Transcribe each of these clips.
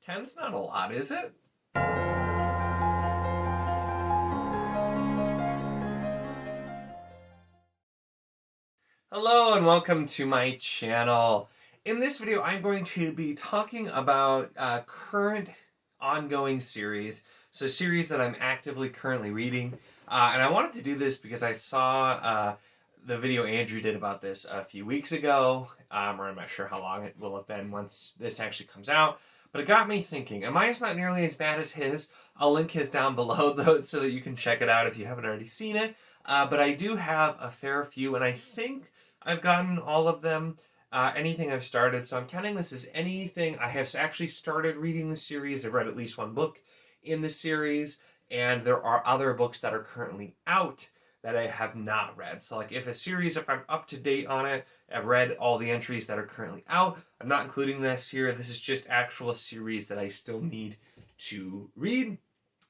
10's not a lot, is it? Hello and welcome to my channel. In this video, I'm going to be talking about current ongoing series. So series that I'm actively currently reading. And I wanted to do this because I saw the video Andrew did about this a few weeks ago. Or I'm not sure how long it will have been once this actually comes out. But it got me thinking, and mine's not nearly as bad as his. I'll link his down below though so that you can check it out if you haven't already seen it. But I do have a fair few, and I think I've gotten all of them. Anything I've started, so I'm counting this as anything. I have actually started reading the series. I've read at least one book in the series, and there are other books that are currently out that I have not read. So like if I'm up to date on it, I've read all the entries that are currently out. I'm not including this here. This is just actual series that I still need to read.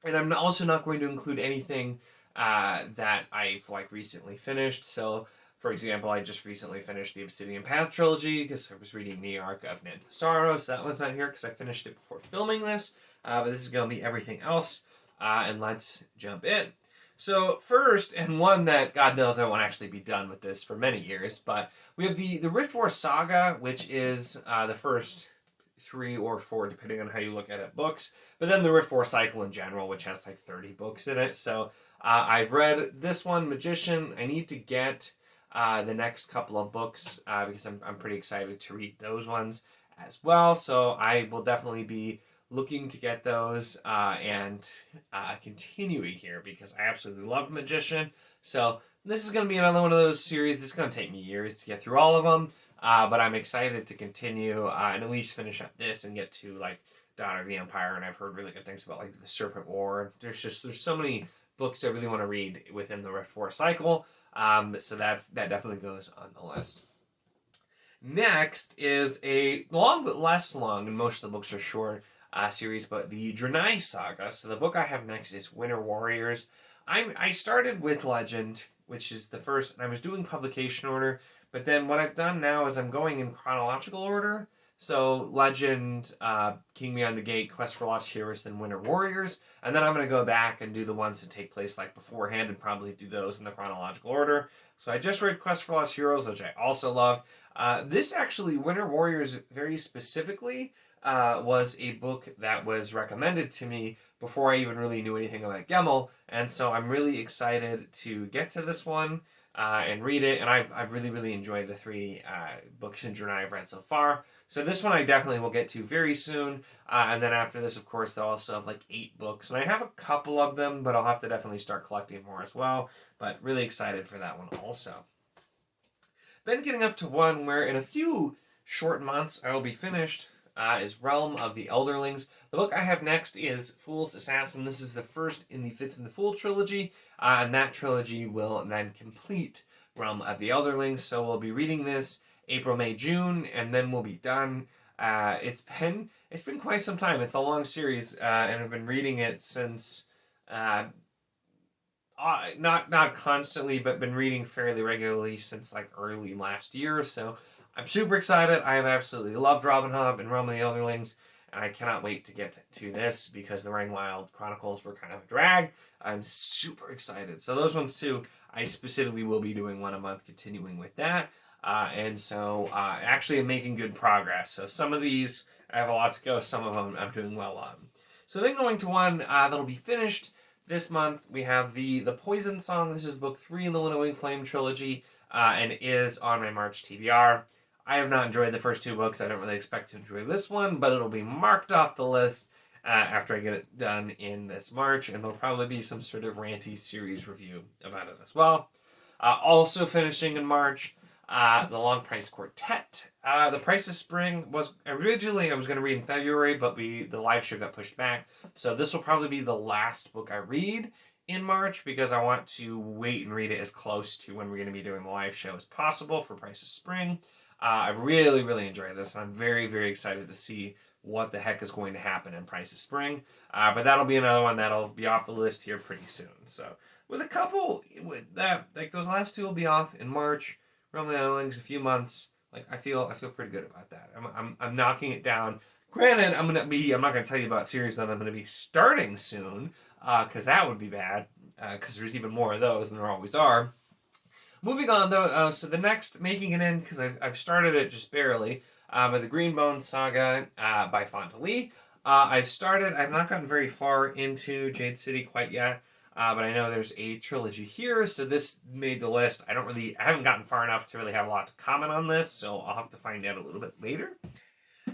And I'm also not going to include anything that I've recently finished. So for example, I just recently finished the Obsidian Path trilogy because I was reading the Arc of Nant Sorrow, so that one's not here because I finished it before filming this. But this is going to be everything else, and let's jump in. So first, and one that God knows I won't actually be done with this for many years, but we have the Riftwar Saga, which is the first 3 or 4, depending on how you look at it, books. But then the Riftwar cycle in general, which has like 30 books in it. So I've read this one, Magician. I need to get the next couple of books because I'm pretty excited to read those ones as well. So I will definitely be looking to get those and continuing here because I absolutely love Magician. So this is going to be another one of those series. It's going to take me years to get through all of them, but I'm excited to continue and at least finish up this and get to like Daughter of the Empire. And I've heard really good things about like the Serpent War. There's so many books I really want to read within the Riftwar cycle. So that definitely goes on the list. Next is a long but less long, and most of the books are short series, but the Trilogy Saga. So the book I have next is Winter Warriors. I started with Legend, which is the first, and I was doing publication order, but then what I've done now is I'm going in chronological order. So Legend, King Beyond the Gate, Quest for Lost Heroes, then Winter Warriors. And then I'm going to go back and do the ones that take place like beforehand and probably do those in the chronological order. So I just read Quest for Lost Heroes, which I also love. This actually, Winter Warriors very specifically, was a book that was recommended to me before I even really knew anything about Gemmel. And so I'm really excited to get to this one. And read it, and I've really enjoyed the 3 books in Journey I've read so far. So this one I definitely will get to very soon, and then after this, of course, they'll also have like 8 books, and I have a couple of them, but I'll have to definitely start collecting more as well. But really excited for that one also. Then getting up to one where in a few short months I will be finished. Is Realm of the Elderlings. The book I have next is Fool's Assassin. This is the first in the Fits in the Fool trilogy, and that trilogy will then complete Realm of the Elderlings. So we'll be reading this April, May, June, and then we'll be done. It's been quite some time. It's a long series, and I've been reading it since not constantly, but been reading fairly regularly since like early last year. So I'm super excited. I have absolutely loved Robin Hobb and Realm of the Elderlings, and I cannot wait to get to this because the Rainwild Chronicles were kind of a drag. I'm super excited. So those ones too, I specifically will be doing one a month, continuing with that. And so actually I'm making good progress. So some of these, I have a lot to go. Some of them I'm doing well on. So then going to one that'll be finished this month, we have the Poison Song. This is book 3 in the Winnowing Flame trilogy, and is on my March TBR. I have not enjoyed the first 2 books. I don't really expect to enjoy this one, but it'll be marked off the list after I get it done in this March, and there'll probably be some sort of ranty series review about it as well. Also finishing in March, the Long Price Quartet. The Price of Spring was originally I was going to read in February, but the live show got pushed back. So this will probably be the last book I read in March because I want to wait and read it as close to when we're going to be doing the live show as possible for Price of Spring. I really enjoyed this. I'm very excited to see what the heck is going to happen in Price of Spring. But that'll be another one that'll be off the list here pretty soon. So with a couple, with that, like those last 2 will be off in March. Realm of the Elderlings, a few months. Like I feel pretty good about that. I'm knocking it down Granted, I'm not going to tell you about series that I'm going to be starting soon, because that would be bad, because there's even more of those, and there always are. Moving on, though, so the next, making it in, because I've started it just barely, but the Greenbone Saga by Fonda Lee. I've not gotten very far into Jade City quite yet, but I know there's a trilogy here, so this made the list. I haven't gotten far enough to really have a lot to comment on this, so I'll have to find out a little bit later.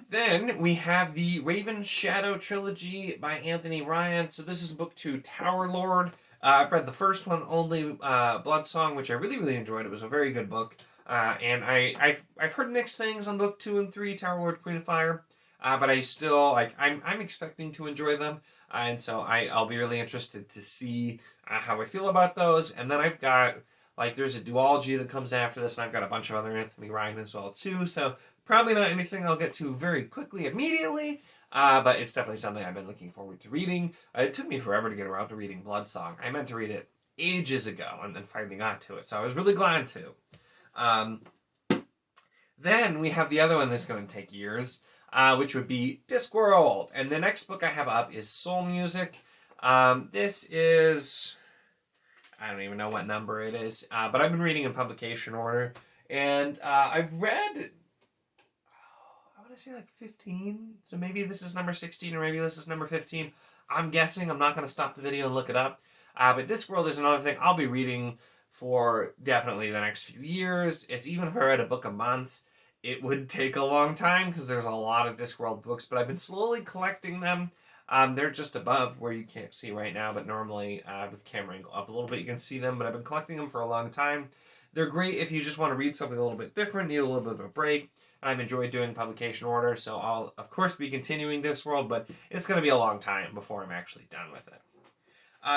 Then we have the Raven Shadow Trilogy by Anthony Ryan. So this is book 2, Tower Lord. I've read the first one only, Blood Song, which I really, really enjoyed. It was a very good book. And I've heard mixed things on book 2 and 3, Tower Lord, Queen of Fire. But I still, I'm expecting to enjoy them. And so I'll be really interested to see how I feel about those. And then I've got, there's a duology that comes after this, and I've got a bunch of other Anthony Ryan as well, too. So probably not anything I'll get to very quickly, immediately, but it's definitely something I've been looking forward to reading. It took me forever to get around to reading Blood Song. I meant to read it ages ago, and then finally got to it, so I was really glad to. Then we have the other one that's going to take years, which would be Discworld. And the next book I have up is Soul Music. This is, I don't even know what number it is, but I've been reading in publication order. And I've read, I want to say 15. So maybe this is number 16 or maybe this is number 15. I'm guessing. I'm not going to stop the video and look it up. But Discworld is another thing I'll be reading for definitely the next few years. It's even if I read a book a month, it would take a long time because there's a lot of Discworld books, but I've been slowly collecting them. They're just above where you can't see right now, but normally with camera angle up a little bit, you can see them, but I've been collecting them for a long time. They're great if you just want to read something a little bit different, need a little bit of a break. And I've enjoyed doing publication order, so I'll, of course, be continuing Discworld, but it's going to be a long time before I'm actually done with it.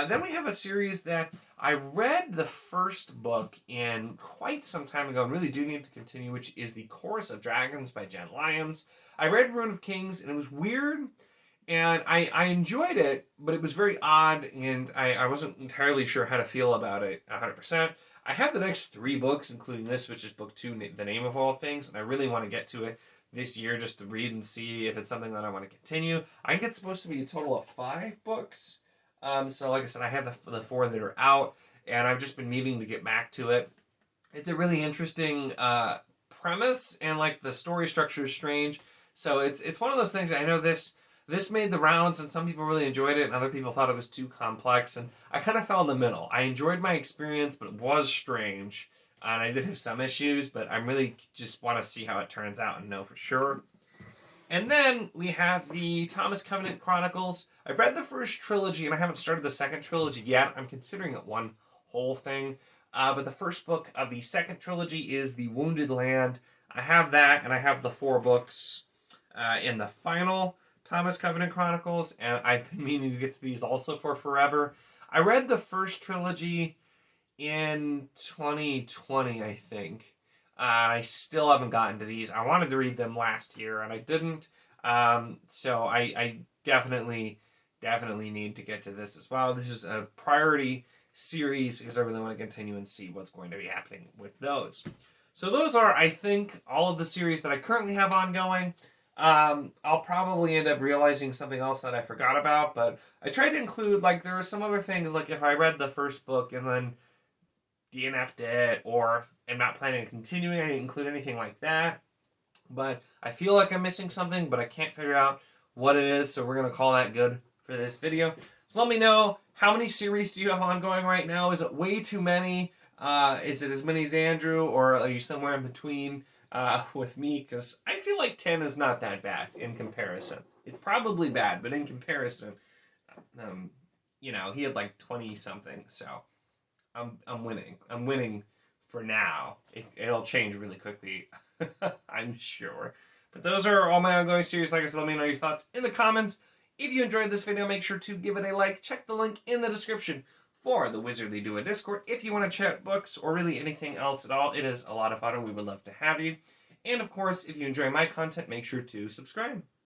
Then we have a series that I read the first book in quite some time ago and really do need to continue, which is The Chorus of Dragons by Jen Lyons. I read Rune of Kings, and it was weird, and I enjoyed it, but it was very odd, and I wasn't entirely sure how to feel about it 100%. I have the next 3 books, including this, which is book 2, The Name of All Things, and I really want to get to it this year just to read and see if it's something that I want to continue. I think it's supposed to be a total of 5 books. So like I said, I have the 4 that are out, and I've just been needing to get back to it. It's a really interesting premise, and the story structure is strange. So it's one of those things. I know this made the rounds, and some people really enjoyed it, and other people thought it was too complex, and I kind of fell in the middle. I enjoyed my experience, but it was strange, and I did have some issues, but I really just want to see how it turns out and know for sure. And then we have the Thomas Covenant Chronicles. I've read the first trilogy, and I haven't started the second trilogy yet. I'm considering it one whole thing. But the first book of the second trilogy is The Wounded Land. I have that, and I have the 4 books in the final Thomas Covenant Chronicles, and I've been meaning to get to these also for forever. I read the first trilogy in 2020, I think. I still haven't gotten to these. I wanted to read them last year, and I didn't. So I definitely need to get to this as well. This is a priority series because I really want to continue and see what's going to be happening with those. So those are, I think, all of the series that I currently have ongoing. I'll probably end up realizing something else that I forgot about, but I tried to include, there are some other things, if I read the first book and then DNF'd it, or I'm not planning on continuing, I didn't include anything like that. But I feel like I'm missing something, but I can't figure out what it is, so we're going to call that good for this video. So let me know, how many series do you have ongoing right now? Is it way too many? Is it as many as Andrew, or are you somewhere in between with me? Because I feel like 10 is not that bad in comparison. It's probably bad, but in comparison, he had 20-something, so I'm winning. I'm winning for now. It'll change really quickly, I'm sure. But those are all my ongoing series. Like I said, let me know your thoughts in the comments. If you enjoyed this video, make sure to give it a like. Check the link in the description for the Wizardly Do a Discord. If you want to chat books or really anything else at all, it is a lot of fun and we would love to have you. And of course, if you enjoy my content, make sure to subscribe.